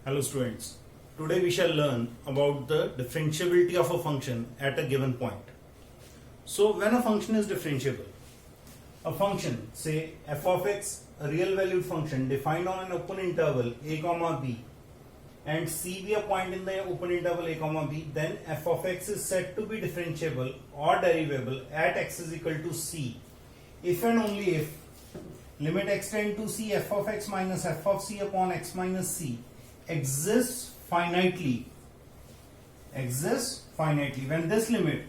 Hello students, today we shall learn about the differentiability of a function at a given point. So when a function is differentiable, a function say f of x, a real valued function defined on an open interval a comma b and c be a point in the open interval a comma b, then f of x is said to be differentiable or derivable at x is equal to c if and only if limit x tend to c f of x minus f of c upon x minus c exists finitely. When this limit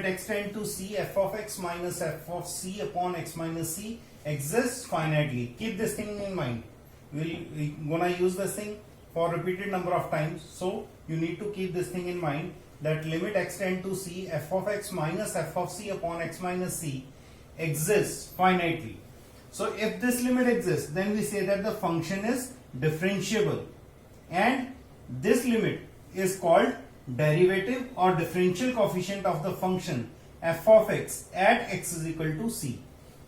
x tend to c f of x minus f of c upon x minus c exists finitely. Keep this thing in mind. We're gonna use this thing for repeated number of times, so you need to keep this thing in mind that limit x tend to c f of x minus f of c upon x minus c exists finitely. So if this limit exists, then we say that the function is differentiable, and this limit is called derivative or differential coefficient of the function f of x at x is equal to c,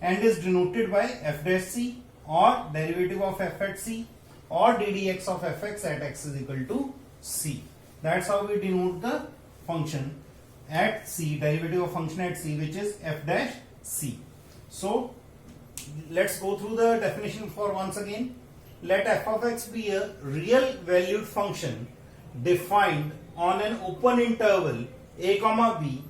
and is denoted by f dash c or derivative of f at c or ddx of fx at x is equal to c. That's how we denote the function at c, derivative of function at c, which is f dash c. So let's go through the definition for once again. Let f of x be a real valued function defined on an open interval a comma b,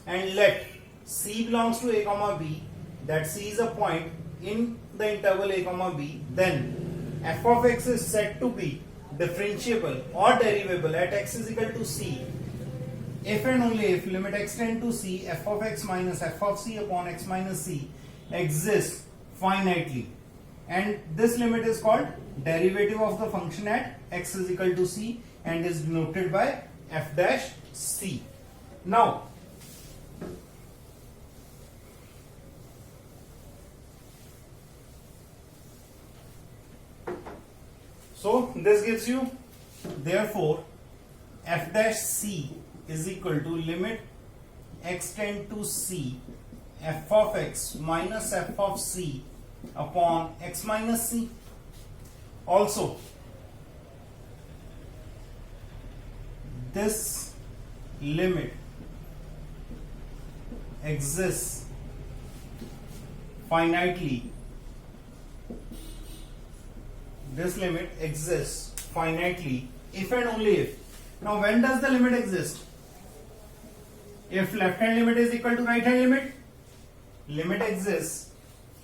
and let c belongs to a comma b, that c is a point in the interval a comma b, then f of x is said to be differentiable or derivable at x is equal to c if and only if limit x tend to c f of x minus f of c upon x minus c exists finitely, and this limit is called derivative of the function at x is equal to c and is denoted by f dash c. Now so this gives you, therefore f dash c is equal to limit x tend to c f of x minus f of c upon x minus c. Also, this limit exists finitely. This limit exists finitely if and only if. Now, when does the limit exist? If left hand limit is equal to right hand limit, limit exists.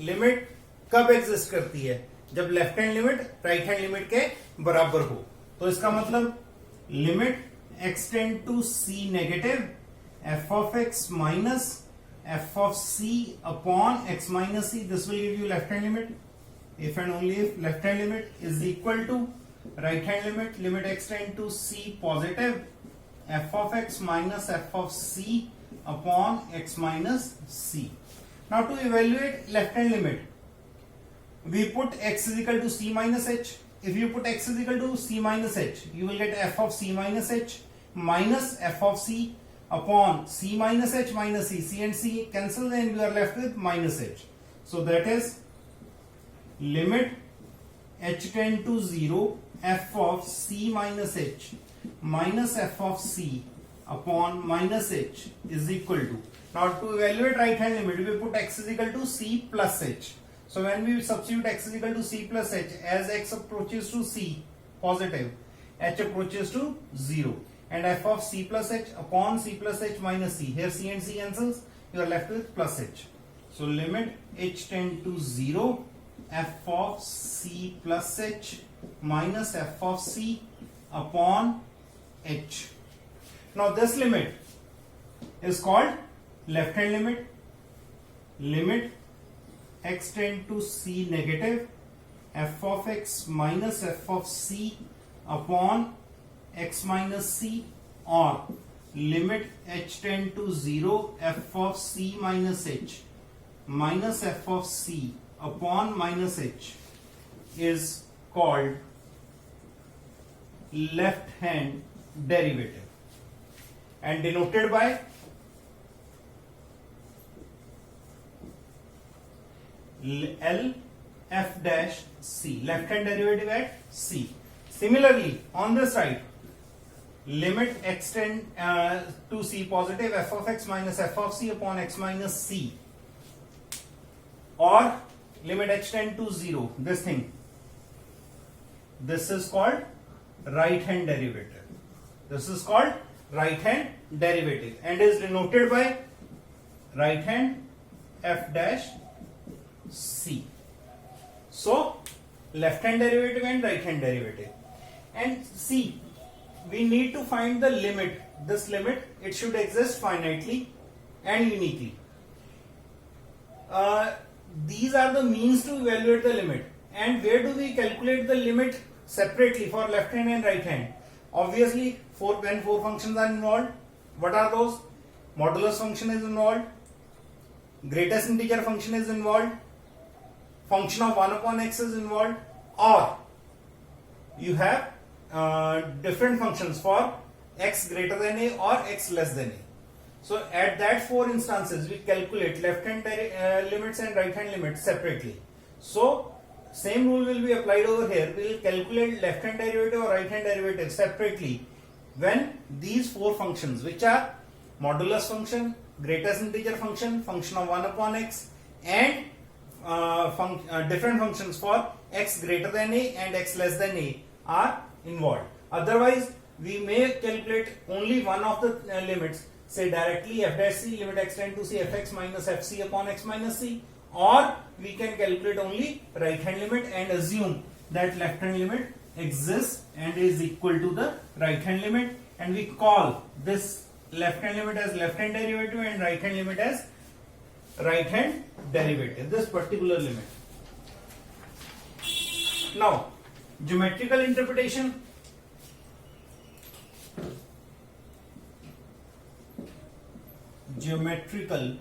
Limit कब exist करती है? जब left hand limit right hand limit के बराबर हो. तो इसका मतलब limit x tend to c negative f of x minus f of c upon x minus c, this will give you left hand limit if and only if left hand limit is equal to right hand limit x tend to c positive f of x minus f of c upon x minus c. Now to evaluate left hand limit, we put x is equal to c minus h. If you put x is equal to c minus h, you will get f of c minus h minus f of c upon c minus h minus c. C and c cancel and you are left with minus h. So that is limit h tend to 0 f of c minus h minus f of c upon minus h is equal to. Now to evaluate right hand limit, we put x is equal to c plus h. So when we substitute x is equal to c plus h, as x approaches to c positive, h approaches to 0, and f of c plus h upon c plus h minus c, here c and c cancels, you are left with plus h. So limit h tend to 0 f of c plus h minus f of c upon h. Now this limit is called left hand limit. Limit x tend to c negative f of x minus f of c upon x minus c, or limit h tend to 0 f of c minus h minus f of c upon minus h is called left hand derivative and denoted by L f dash c, left hand derivative at c. Similarly, on this side, limit x tend to c positive f of x minus f of c upon x minus c, or limit h tend to 0, this thing. This is called right hand derivative. This is called right hand derivative and is denoted by right hand f dash c. So, left hand derivative and right hand derivative. And see, we need to find the limit. This limit, it should exist finitely and uniquely. These are the means to evaluate the limit. And where do we calculate the limit separately for left hand and right hand? Obviously, when four functions are involved, what are those? Modulus function is involved, greatest integer function is involved, function of 1 upon x is involved, or you have different functions for x greater than a or x less than a. So at that 4 instances, we calculate left hand limits and right hand limits separately. So same rule will be applied over here. We will calculate left hand derivative or right hand derivative separately when these 4 functions, which are modulus function, greatest integer function, function of 1 upon x, and different functions for x greater than a and x less than a are involved. Otherwise, we may calculate only one of the limits, say directly f dash c limit x tend to c fx minus fc upon x minus c, or we can calculate only right hand limit and assume that left hand limit exists and is equal to the right hand limit, and we call this left hand limit as left hand derivative and right hand limit as right hand derivative, this particular limit. Now, geometrical interpretation. Geometrical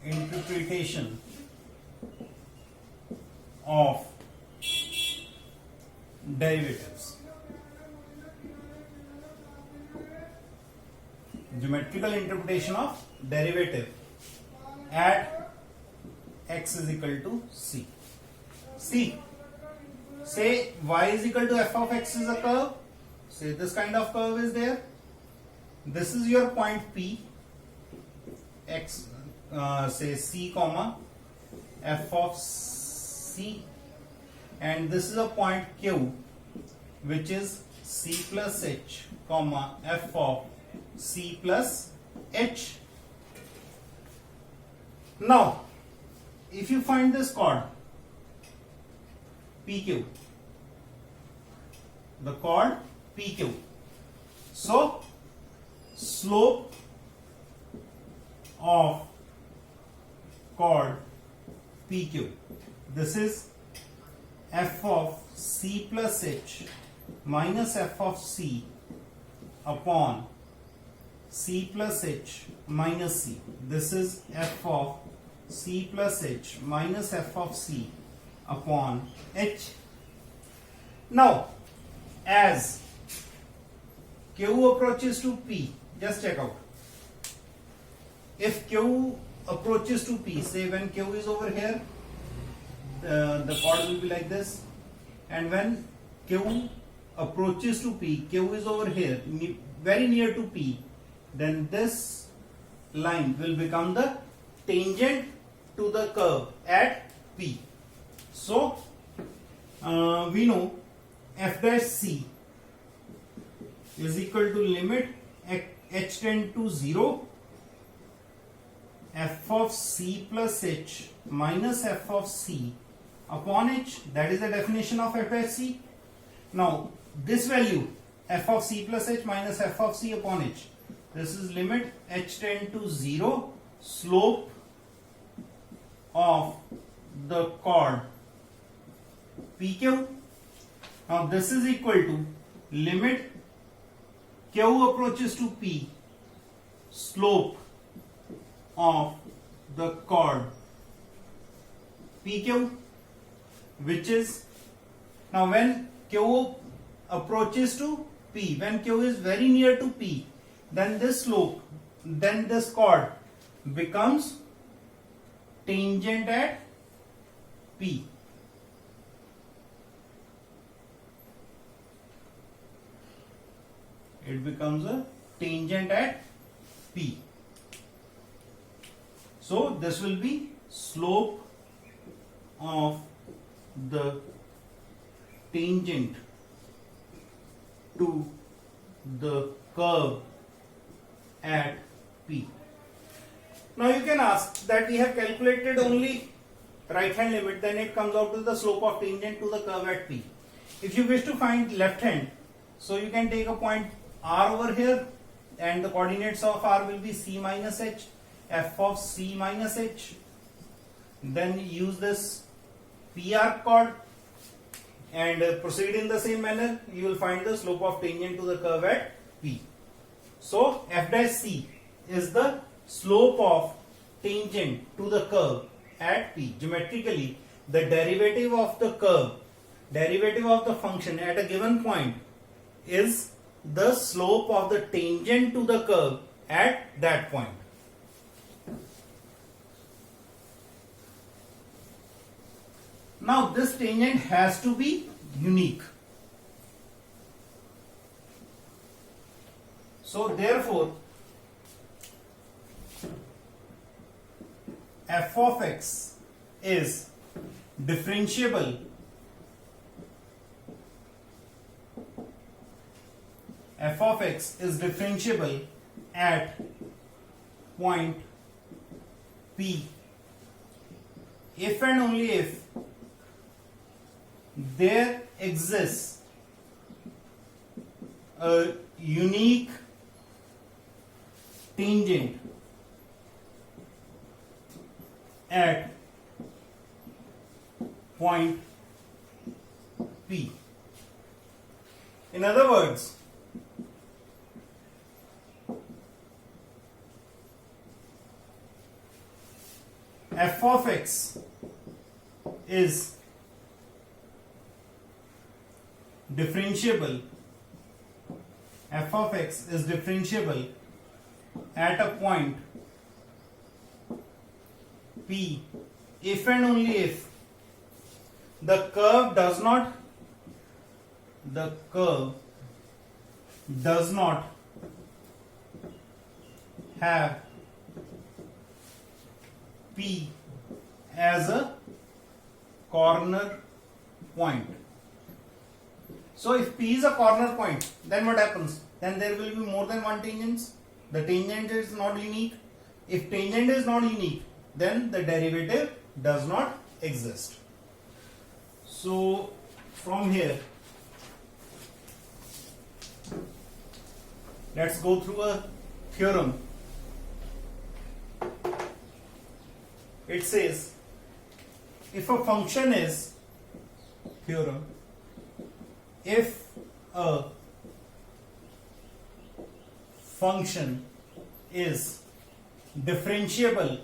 interpretation of derivatives. Geometrical interpretation of derivative at x is equal to c. See, say y is equal to f of x is a curve. Say this kind of curve is there. This is your point P, x, say c comma f of c, and this is a point Q, which is c plus h comma f of c plus h. Now, if you find this chord PQ, the chord PQ, so slope of chord PQ, this is f of c plus h minus f of c upon c plus h minus c. This is f of c plus h minus f of c upon h. Now, as Q approaches to P, just check out. If Q approaches to P, say when Q is over here, the chord will be like this, and when Q approaches to P, Q is over here, very near to P, then this line will become the tangent to the curve at P. So, we know f dash c is equal to limit h tend to 0 f of c plus h minus f of c upon h. That is the definition of f dash c. Now, this value f of c plus h minus f of c upon h, this is limit h tend to 0 slope of the chord PQ. Now, this is equal to limit Q approaches to P slope of the chord PQ, which is, now when Q approaches to P, when Q is very near to P, then this slope, then this chord becomes tangent at P. it becomes a tangent at P. So this will be slope of the tangent to the curve at P. Now you can ask that we have calculated only right hand limit, then it comes out to the slope of tangent to the curve at P. If you wish to find left hand, so you can take a point R over here and the coordinates of R will be C minus H, F of C minus H. Then use this PR chord and proceed in the same manner. You will find the slope of tangent to the curve at P. So F dash C is the slope of tangent to the curve at P. Geometrically, the derivative of the curve, derivative of the function at a given point is the slope of the tangent to the curve at that point. Now this tangent has to be unique. So therefore, f of x is differentiable at point P if and only if there exists a unique tangent at point P. In other words, f of x is differentiable at a point P if and only if the curve does not have P as a corner point. So if P is a corner point, then what happens? Then there will be more than one tangent. The tangent is not unique. If tangent is not unique, then the derivative does not exist. So from here, let's go through a theorem. It says if a function is if a function is differentiable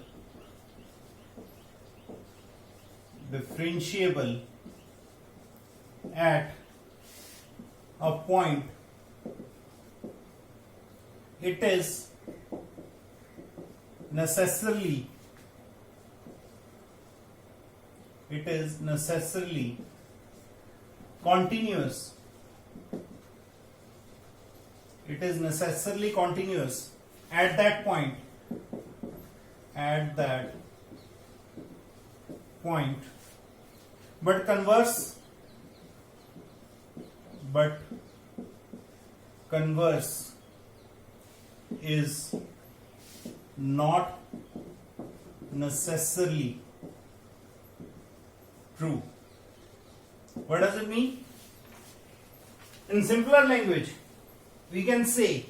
at a point, it is necessarily continuous. It is necessarily continuous at that point. But converse is not necessarily true. What does it mean? In simpler language, we can say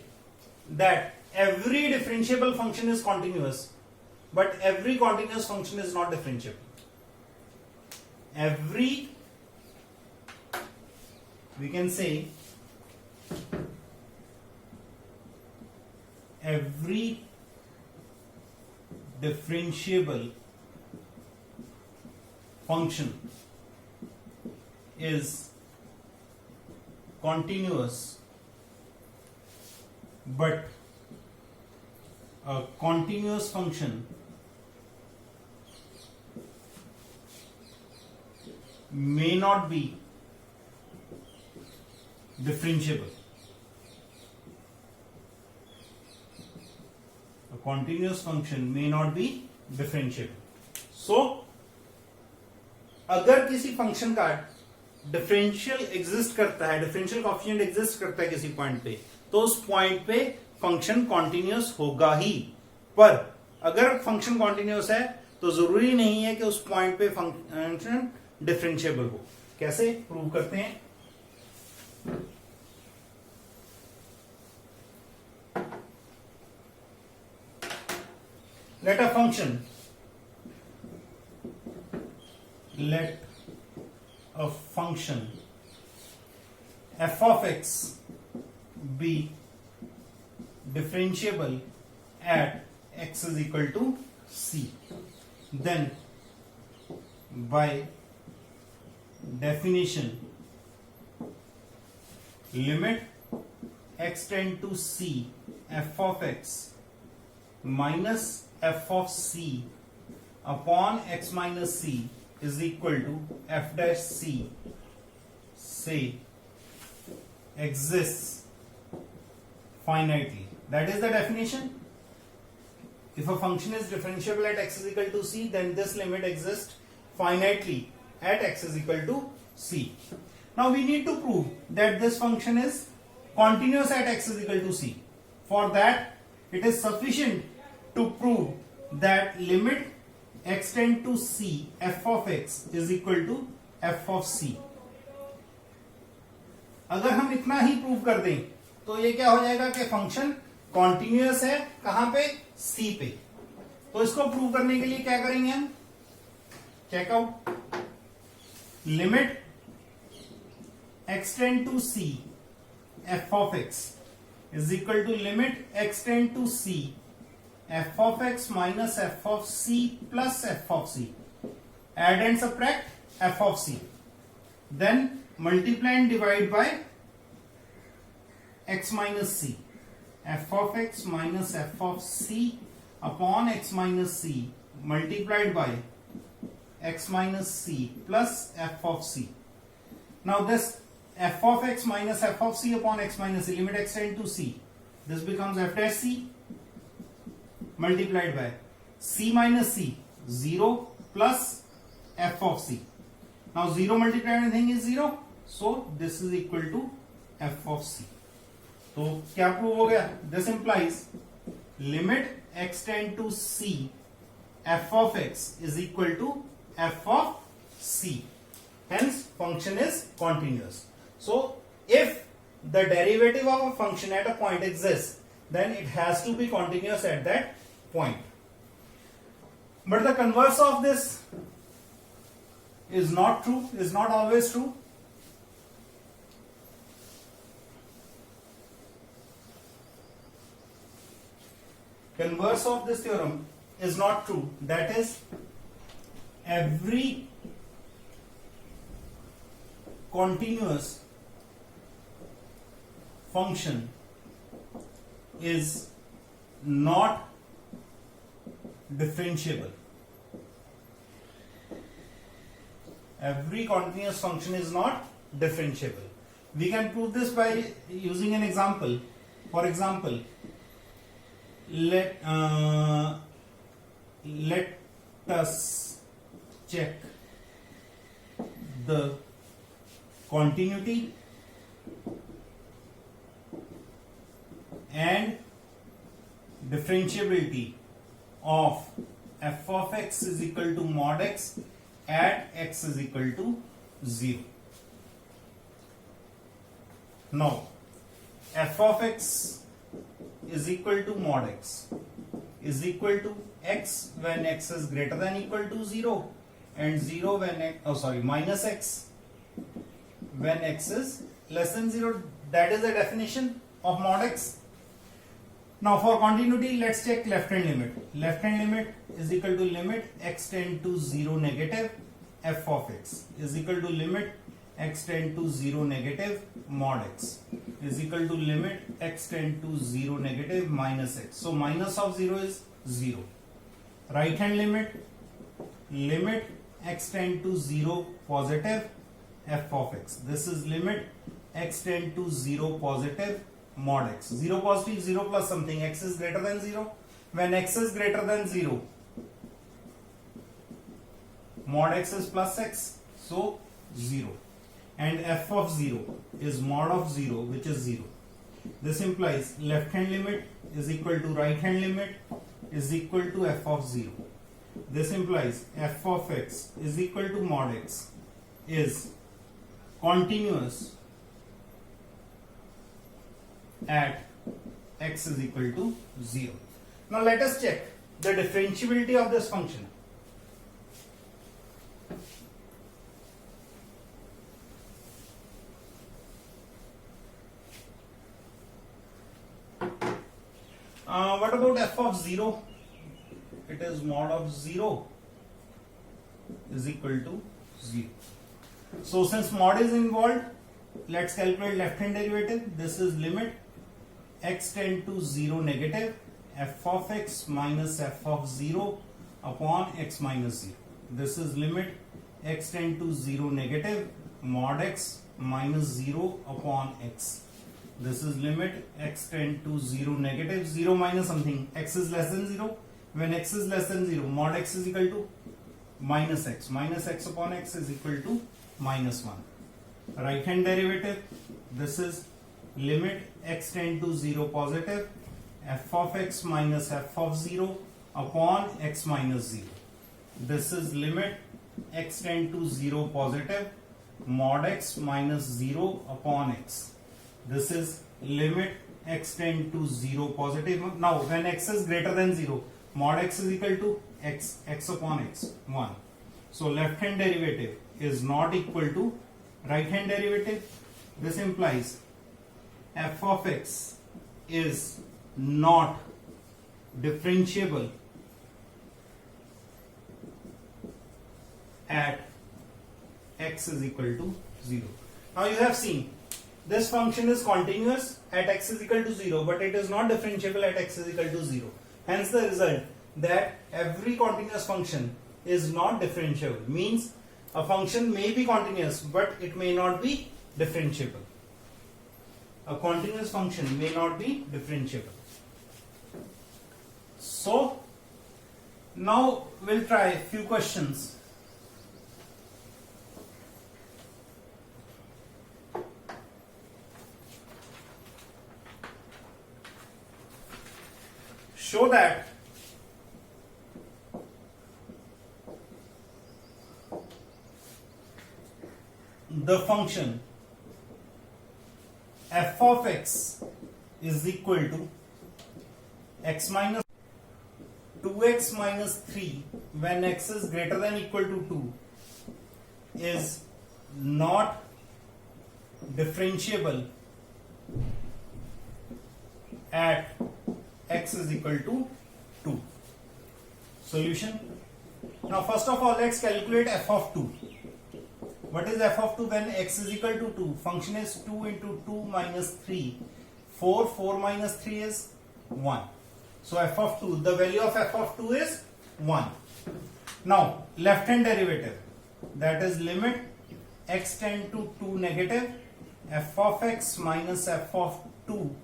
that every differentiable function is continuous, but every continuous function is not differentiable. We can say every differentiable function is continuous, but a continuous function may not be differentiable. continuous function may not be differentiable. So अगर किसी function का differential exist करता है, differential coefficient exist करता है किसी point पे, तो उस पॉइंट पे फंक्शन कॉन्टिन्यूअस होगा ही। पर अगर फंक्शन कॉन्टिन्यूअस है तो जरूरी नहीं है कि उस पॉइंट पे फंक्शन डिफरेंशिएबल हो। कैसे प्रूव करते हैं? let a function f of x be differentiable at x is equal to c, then by definition limit x tend to c f of x minus f of c upon x minus c is equal to f dash c say exists finitely. That is the definition. If a function is differentiable at x is equal to c, then this limit exists finitely at x is equal to c. Now we need to prove that this function is continuous at x is equal to c. For that, it is sufficient to prove that limit x tend to c f of x is equal to f of c. अगर हम इतना ही prove कर दें तो ये क्या हो जाएगा कि फंक्शन कॉन्टिन्यूअस है कहां पे? c पे। तो इसको प्रूव करने के लिए क्या करेंगे हम? Check out limit x tend to c f of x is equal to limit x tend to c f of x minus f of c plus f of c. Add and subtract f of c. Then multiply and divide by x minus c. F of x minus f of c upon x minus c multiplied by x minus c plus f of c. Now this f of x minus f of c upon x minus c, limit x tend to c. This becomes f dash c multiplied by c minus c, 0 plus f of c. Now 0 multiplied anything is 0. So this is equal to f of c. तो क्या prove हो गया? This implies limit x tend to c f of x is equal to f of c. Hence function is continuous. So if the derivative of a function at a point exists, then it has to be continuous at that point. But the converse of this is not true, is not always true. Converse of this theorem is not true. That is, every continuous function is not differentiable. Every continuous function is not differentiable. We can prove this by using an example. For example, let us check the continuity and differentiability of f of x is equal to mod x at x is equal to 0. Now f of x is equal to mod x is equal to x when x is greater than equal to 0 and 0 when x, minus x when x is less than 0. That is the definition of mod x. Now for continuity, let's check left hand limit. Left hand limit is equal to limit x tend to 0 negative f of x is equal to limit x tend to 0 negative mod x is equal to limit x tend to 0 negative minus x. So minus of 0 is 0. Right hand limit, limit x tend to 0 positive f of x. This is limit x tend to 0 positive mod x. 0 positive, 0 plus something, x is greater than 0. when x is greater than 0, mod x is plus x, so 0. And f of 0 is mod of 0, which is 0. This implies left hand limit is equal to right hand limit is equal to f of 0. This implies f of x is equal to mod x is continuous at x is equal to 0. Now let us check the differentiability of this function. What about f of 0? It is mod of 0 is equal to 0. So since mod is involved, let's calculate left hand derivative. This is limit x tend to 0 negative f of x minus f of 0 upon x minus 0. This is limit x tend to 0 negative mod x minus 0 upon x. This is limit x tend to 0 negative 0 minus something, x is less than 0. When x is less than 0, mod x is equal to minus x upon x is equal to minus 1. Right hand derivative, this is limit x tend to 0 positive f of x minus f of 0 upon x minus 0. This is limit x tend to 0 positive mod x minus 0 upon x. This is limit x tend to 0 positive. Now when x is greater than 0, mod x is equal to x upon x 1. So left hand derivative is not equal to right hand derivative. This implies f of x is not differentiable at x is equal to 0. Now you have seen this function is continuous at x is equal to 0, but it is not differentiable at x is equal to 0. Hence the result that every continuous function is not differentiable, means a function may be continuous but it may not be differentiable. A continuous function may not be differentiable. So now we'll try a few questions. Show that the function f of x is equal to x minus 2x minus 3 when x is greater than equal to 2 is not differentiable at x is equal to 2. Solution. Now first of all, let's calculate f of 2. What is f of 2 when x is equal to 2? Function is 2 into 2 minus 3. 4 minus 3 is 1. So f of 2, the value of f of 2 is 1. Now left hand derivative, that is limit x tend to 2 negative f of x minus f of 2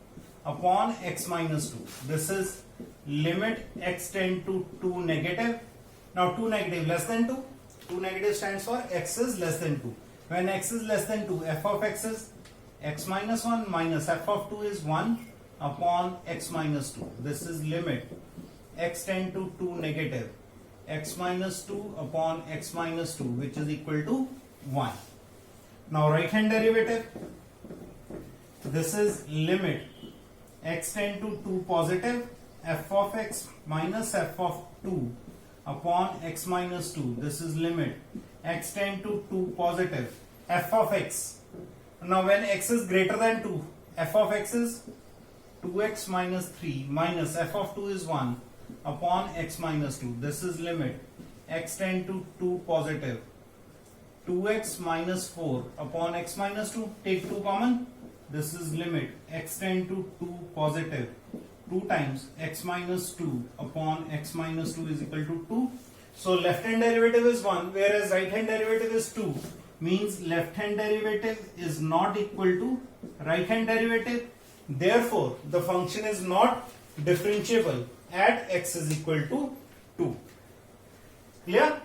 upon x minus 2. This is limit x tend to 2 negative. Now 2 negative less than 2. 2 negative stands for x is less than 2. When x is less than 2, f of x is x minus 1 minus f of 2 is 1 upon x minus 2. This is limit x tend to 2 negative x minus 2 upon x minus 2, which is equal to 1. Now right hand derivative, this is limit x tend to 2 positive f of x minus f of 2 upon x minus 2. This is limit x tend to 2 positive f of x. Now when x is greater than 2, f of x is 2x minus 3 minus f of 2 is 1 upon x minus 2. This is limit x tend to 2 positive 2x minus 4 upon x minus 2. Take 2 common. This is limit x tend to 2 positive 2 times x minus 2 upon x minus 2 is equal to 2. So left hand derivative is 1, whereas right hand derivative is 2. Means left hand derivative is not equal to right hand derivative. Therefore, the function is not differentiable at x is equal to 2. Clear?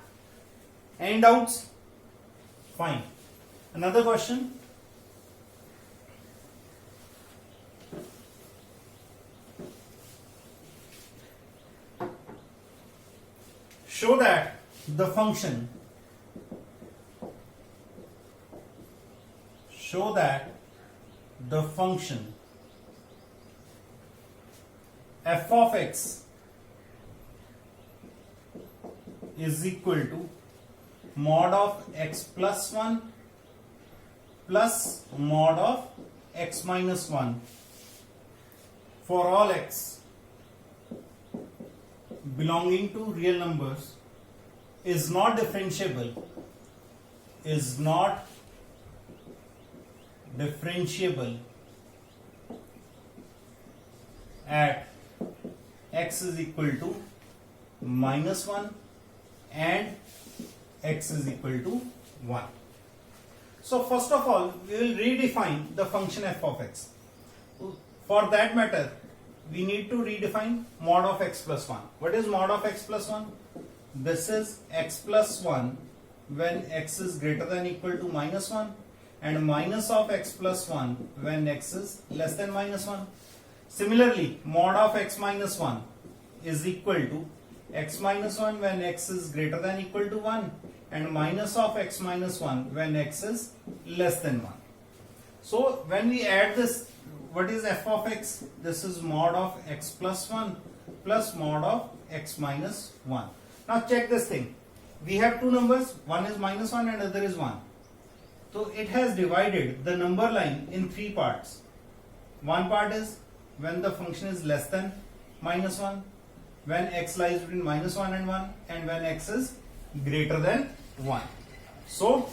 Any doubts? Fine. Another question. Show that the function f of x is equal to mod of x plus 1 plus mod of x minus 1 for all x belonging to real numbers is not differentiable at x is equal to minus 1 and x is equal to 1. So first of all, we will redefine the function f of x. For that matter, we need to redefine mod of x plus 1. What is mod of x plus 1? This is x plus 1 when x is greater than or equal to minus 1, and minus of x plus 1 when x is less than minus 1. Similarly, mod of x minus 1 is equal to x minus 1 when x is greater than or equal to 1, and minus of x minus 1 when x is less than 1. So when we add this, what is f of x? This is mod of x plus 1 plus mod of x minus 1. Now check this thing. We have two numbers, one is minus 1 and other is 1. So it has divided the number line in three parts. One part is when the function is less than minus 1, when x lies between minus 1 and 1, and when x is greater than 1. So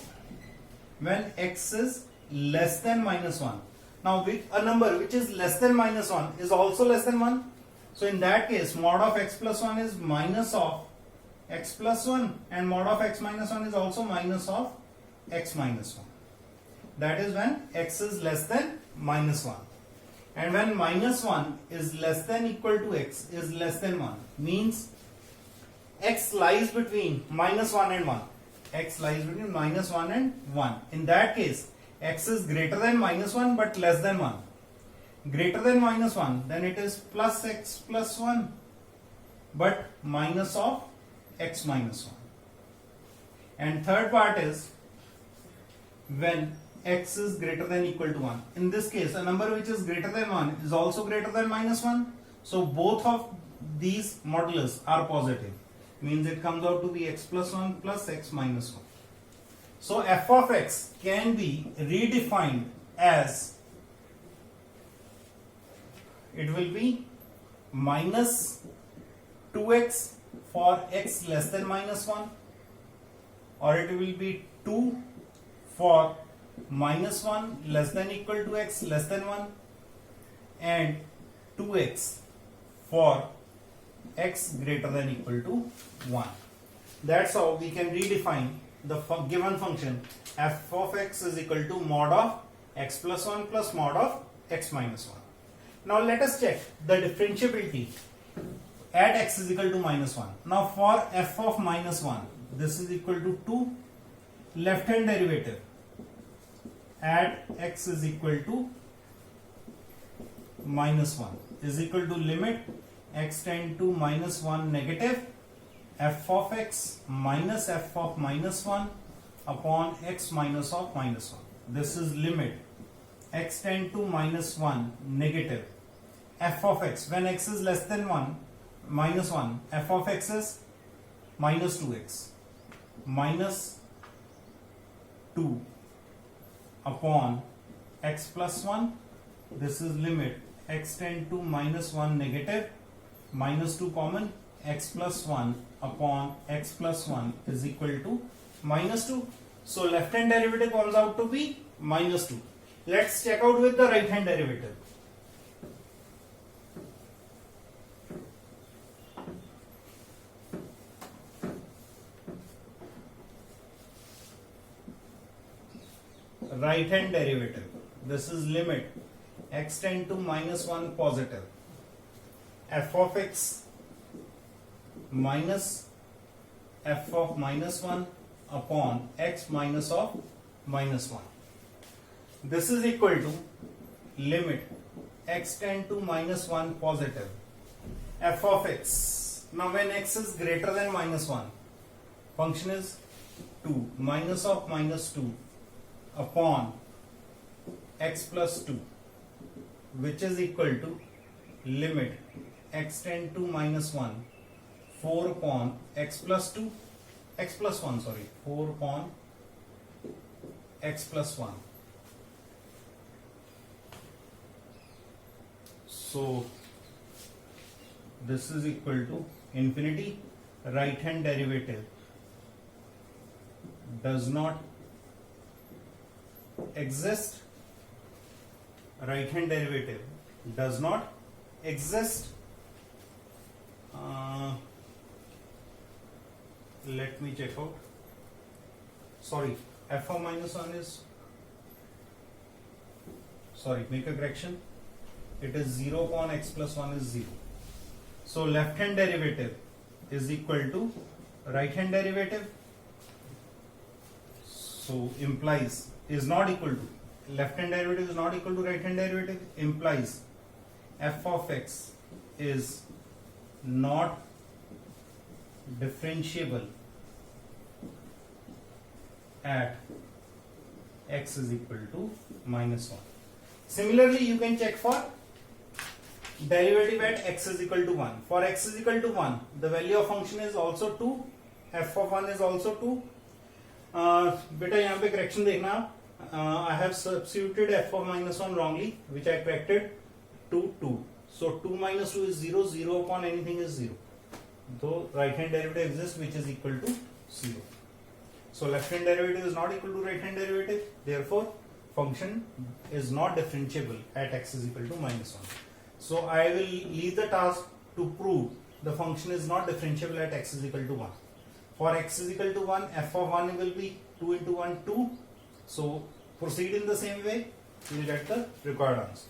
when x is less than minus 1, now a number which is less than minus 1 is also less than 1. So in that case, mod of x plus 1 is minus of x plus 1, and mod of x minus 1 is also minus of x minus 1. That is when x is less than minus 1. And when minus 1 is less than equal to x is less than 1, means x lies between minus 1 and 1. X lies between minus 1 and 1. In that case, x is greater than minus 1 but less than 1. Greater than minus 1, then it is plus x plus 1 but minus of x minus 1. And third part is when x is greater than or equal to 1. In this case, a number which is greater than 1 is also greater than minus 1. So both of these modulus are positive. Means it comes out to be x plus 1 plus x minus 1. So f of x can be redefined as, it will be minus 2x for x less than minus 1, or it will be 2 for minus 1 less than or equal to x less than 1, and 2x for x greater than or equal to 1. That's how we can redefine the given function f of x is equal to mod of x plus 1 plus mod of x minus 1. Now let us check the differentiability at x is equal to minus 1. Now for f of minus 1, this is equal to 2. Left hand derivative at x is equal to minus 1 is equal to limit x tend to minus 1 negative f of x minus f of minus 1 upon x minus of minus 1. This is limit x tend to minus 1 negative f of x. When x is less than 1, minus 1, f of x is minus 2x minus 2 upon x plus 1. This is limit x tend to minus 1 negative, minus 2 common, x plus 1 upon x plus 1 is equal to minus 2. So left hand derivative comes out to be minus 2. Let's check out with the right hand derivative. Right hand derivative. This is limit x tend to minus 1 positive. F of x minus f of minus 1 upon x minus of minus 1. This is equal to limit x tend to minus 1 positive f of x. Now when x is greater than minus 1, function is 2 minus of minus 2 upon x plus 2, which is equal to limit x tend to minus 1 4 upon x plus 2 x plus 1 sorry 4 upon x plus 1. So this is equal to infinity. Right hand derivative does not exist. Right hand derivative does not exist. Let me check out. Sorry, f of minus 1 is, sorry, make a correction. It is 0 upon x plus 1 is 0. So left hand derivative is equal to right hand derivative. So implies is not equal to, left hand derivative is not equal to right hand derivative, implies f of x is not differentiable at x is equal to minus 1. Similarly, you can check for derivative at x is equal to 1. For x is equal to 1, the value of function is also 2, f of 1 is also 2. बेटा यहाँ पे correction देखना आप. I have substituted f of minus 1 wrongly, which I corrected to 2. So 2 minus 2 is 0, 0 upon anything is 0. Though right hand derivative exists which is equal to 0. So left hand derivative is not equal to right hand derivative. Therefore, function is not differentiable at x is equal to minus 1. So I will leave the task to prove the function is not differentiable at x is equal to 1. For x is equal to 1, f of 1 will be 2 into 1, 2. So proceed in the same way, you will get the required answer.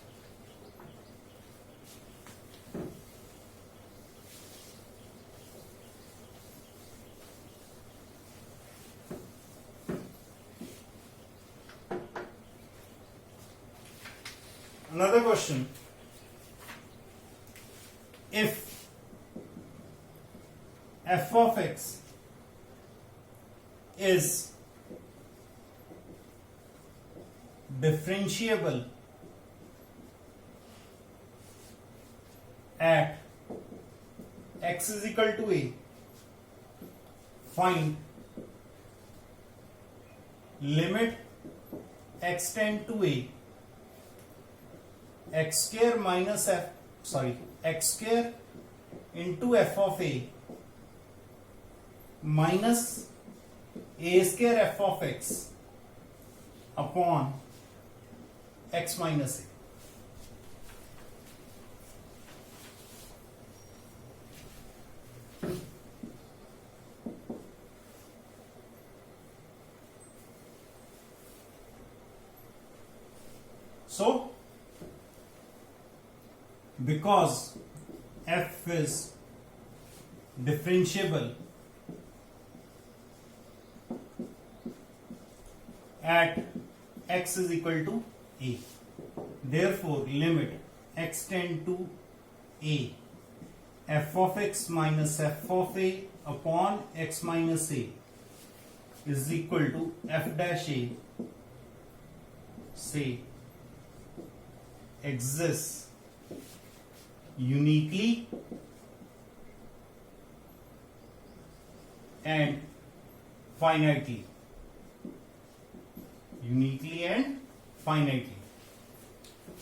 Another question. If f of x is differentiable at x is equal to a, find limit x tend to a x square minus x square into f of a minus a square f of x upon x minus a. So, because f is differentiable at x is equal to a, therefore limit x tend to a, f of x minus f of a upon x minus a is equal to f dash a, say, exists uniquely and finitely. Uniquely and finitely.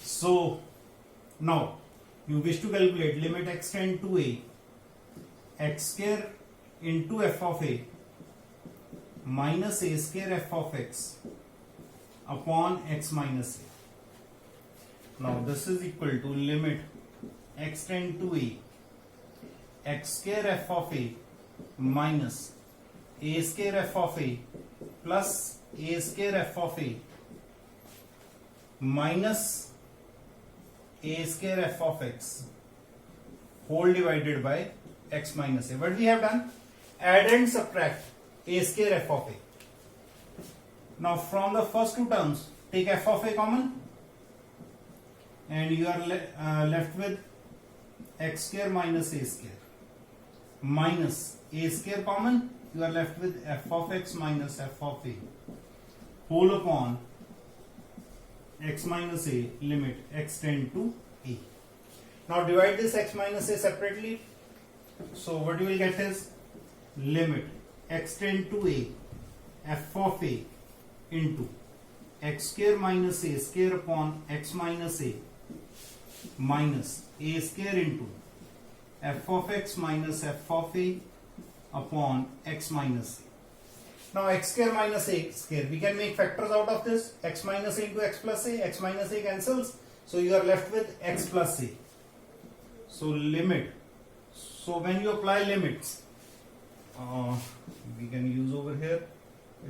So now you wish to calculate limit x tend to a, x square into f of a minus a square f of x upon x minus a. Now this is equal to limit x tend to a, x square f of a minus a square f of a plus a square f of a minus a square f of x whole divided by x minus a. What we have done? Add and subtract a square f of a. Now from the first two terms, take f of a common, and you are left with x square minus a square, minus a square common, you are left with f of x minus f of a, whole upon x minus a, limit x tend to a. Now divide this x minus a separately. So what you will get is limit x tend to a, f of a into x square minus a square upon x minus a, minus a square into f of x minus f of a upon x minus a. Now x square minus a square, we can make factors out of this. X minus a into x plus a, x minus a cancels, so you are left with x plus a. So limit, so when you apply limits, we can use over here,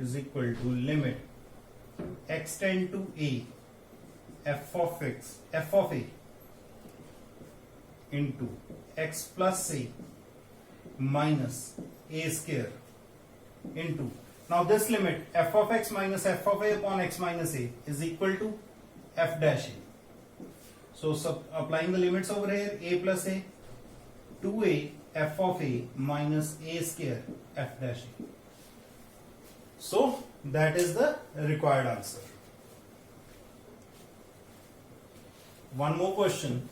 is equal to limit x tend to a, f of x, f of a into x plus a minus a square into, now this limit f of x minus f of a upon x minus a is equal to f dash a. So applying the limits over here, a plus a, 2a f of a minus a square f dash a. So that is the required answer. One more question.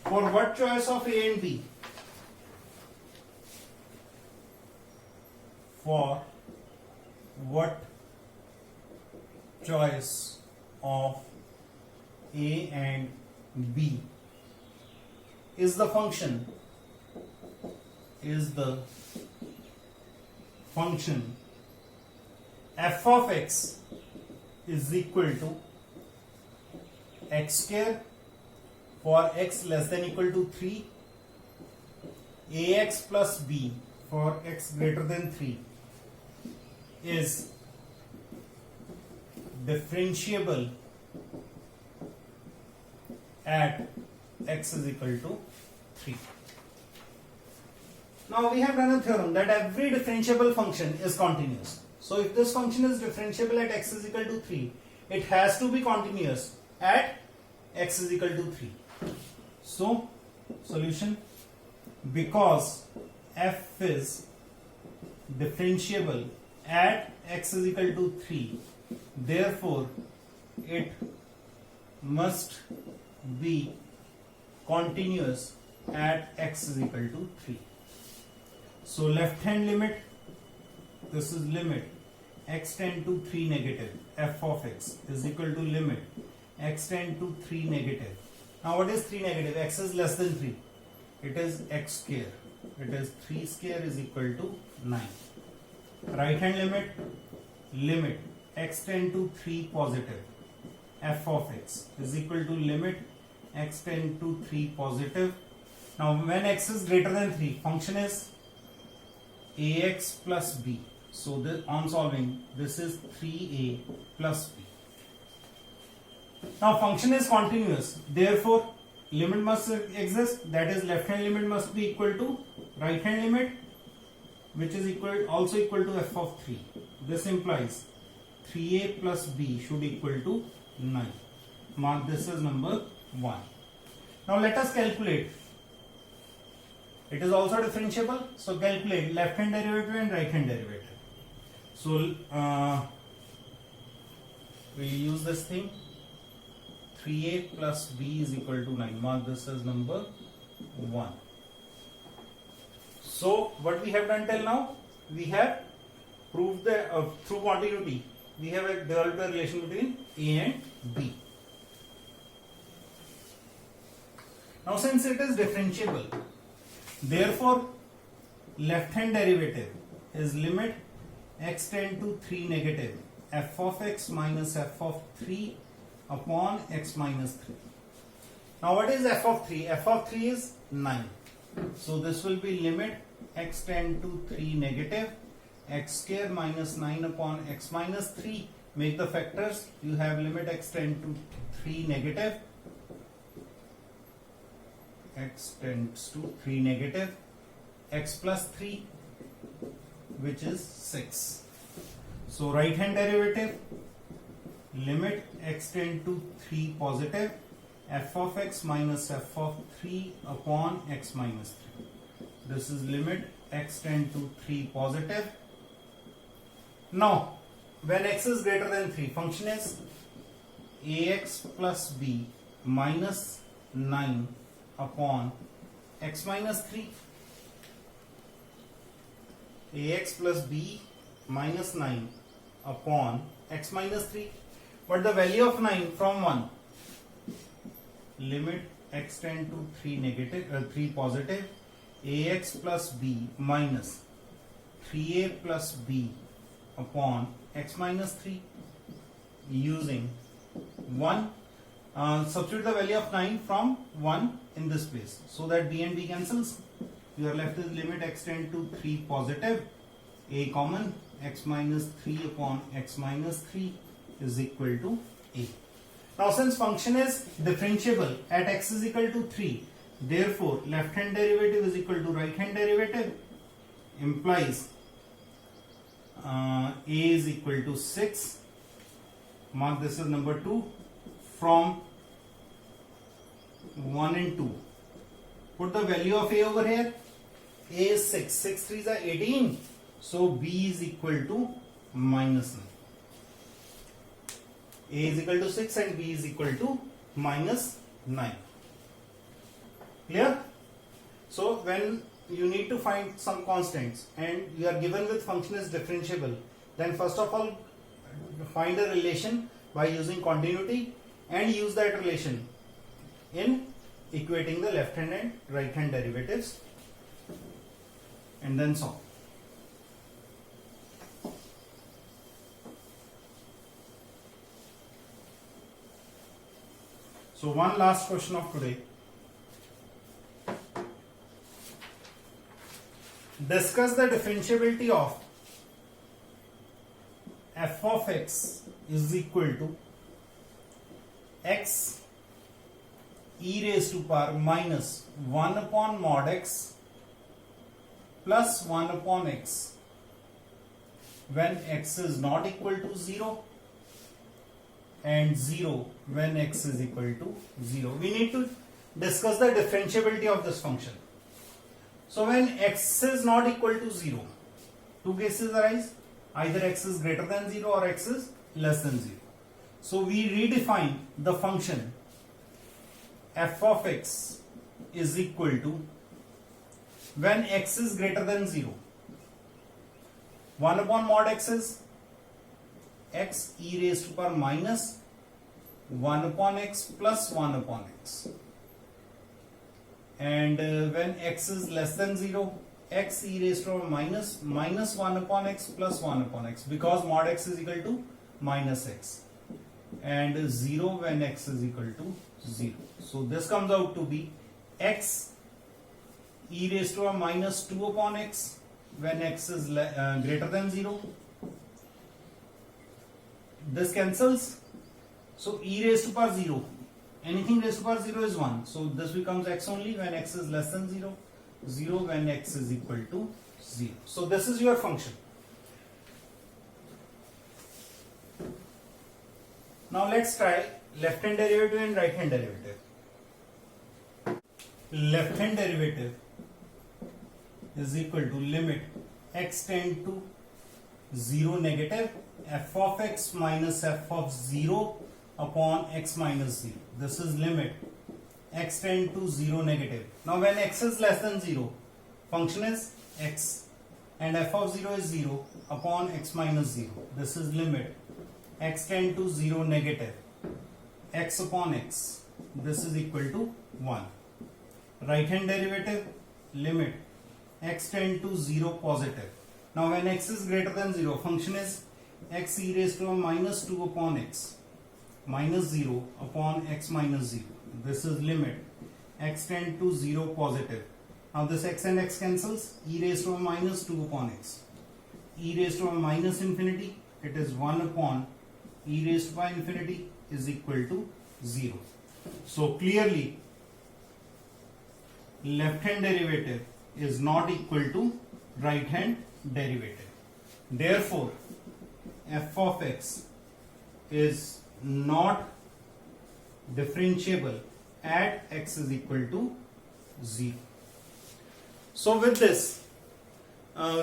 For what choice of A and B? For what choice of A and B is the function f of x is equal to x square for x less than equal to 3, ax plus b for x greater than 3 is differentiable at x is equal to 3. Now we have done a theorem that every differentiable function is continuous. So if this function is differentiable at x is equal to 3, it has to be continuous at x is equal to 3. So solution, because f is differentiable at x is equal to 3, therefore it must be continuous at x is equal to 3. So left hand limit, this is limit x tend to 3 negative f of x is equal to limit x tend to 3 negative. Now what is 3 negative? X is less than 3. It is x square. It is 3 square is equal to 9. Right hand limit, limit x tend to 3 positive f of x is equal to limit x tend to 3 positive. Now when x is greater than 3, function is ax plus b. So this, on solving, this is 3a plus b. Now function is continuous, therefore limit must exist, that is left hand limit must be equal to right hand limit, which is also equal to f of 3. This implies 3a plus b should equal to 9. Mark this as number 1. Now let us calculate. It is also differentiable, so calculate left hand derivative and right hand derivative. So we use this thing, 3a plus b is equal to 9. Mark this as number 1. So what we have done till now, we have proved that through continuity we have developed a relation between a and b. Now since it is differentiable, therefore left hand derivative is limit x tend to 3 negative f of x minus f of 3 upon x minus 3. Now what is f of 3? F of 3 is 9. So this will be limit x tend to 3 negative x square minus 9 upon x minus 3. Make the factors. You have limit x tend to 3 negative, x tends to 3 negative, x plus 3, which is 6. So right hand derivative, limit x tend to 3 positive, f of x minus f of 3 upon x minus 3. This is limit x tend to 3 positive. Now, when x is greater than 3, function is ax plus b minus 9 upon x minus 3. Ax plus b minus 9 upon x minus 3. But the value of 9 from 1, limit x tend to 3 negative, 3 positive, ax plus b minus 3a plus b upon x minus 3, using 1. Substitute the value of 9 from 1 in this place, so that b and b cancels. You are left with limit x tend to 3 positive, a common, x minus 3 upon x minus 3 is equal to a. Now since function is differentiable at x is equal to 3, therefore left hand derivative is equal to right hand derivative, implies a is equal to 6. Mark this as number 2 from 1 and 2. Put the value of a over here. A is 6. 6 3s are 18. So b is equal to minus 9. A is equal to 6 and b is equal to minus 9. Clear? So when you need to find some constants and you are given with function is differentiable, then first of all find a relation by using continuity and use that relation in equating the left hand and right hand derivatives, and then solve. So one last question of today. Discuss the differentiability of f of x is equal to x e raised to power minus 1 upon mod x plus 1 upon x when x is not equal to 0 and 0 when x is equal to 0. We need to discuss the differentiability of this function. So when x is not equal to 0, two cases arise. Either x is greater than 0 or x is less than 0. So we redefine the function f of x is equal to, when x is greater than 0, 1 upon mod x is x e raised to power minus 1 upon x plus 1 upon x. And when x is less than 0, x e raised to power minus 1 upon x plus 1 upon x, because mod x is equal to minus x, and 0 when x is equal to 0. So this comes out to be x e raised to power minus 2 upon x when x is greater than 0. This cancels. So e raised to power 0, anything raised to power 0 is 1. So this becomes x only when x is less than 0, 0 when x is equal to 0. So this is your function. Now let's try left hand derivative and right hand derivative. Left hand derivative is equal to limit x tend to 0 negative f of x minus f of 0 upon x minus 0. This is limit x tend to 0 negative. Now when x is less than 0, function is x and f of 0 is 0 upon x minus 0. This is limit x tend to 0 negative x upon x. This is equal to 1. Right hand derivative, limit x tend to 0 positive. Now when x is greater than 0, function is x e raised to minus 2 upon x minus 0 upon x minus 0. This is limit x tend to 0 positive. Now this x and x cancels, e raised to minus 2 upon x. e raised to minus infinity, it is 1 upon e raised by infinity is equal to 0. So clearly left hand derivative is not equal to right hand derivative. Therefore f of x is not differentiable at x is equal to 0. So with this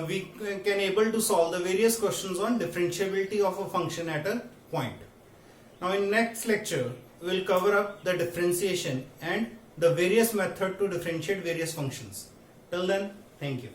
we can able to solve the various questions on differentiability of a function at a point. Now in next lecture we will cover up the differentiation and the various method to differentiate various functions. Till then, thank you.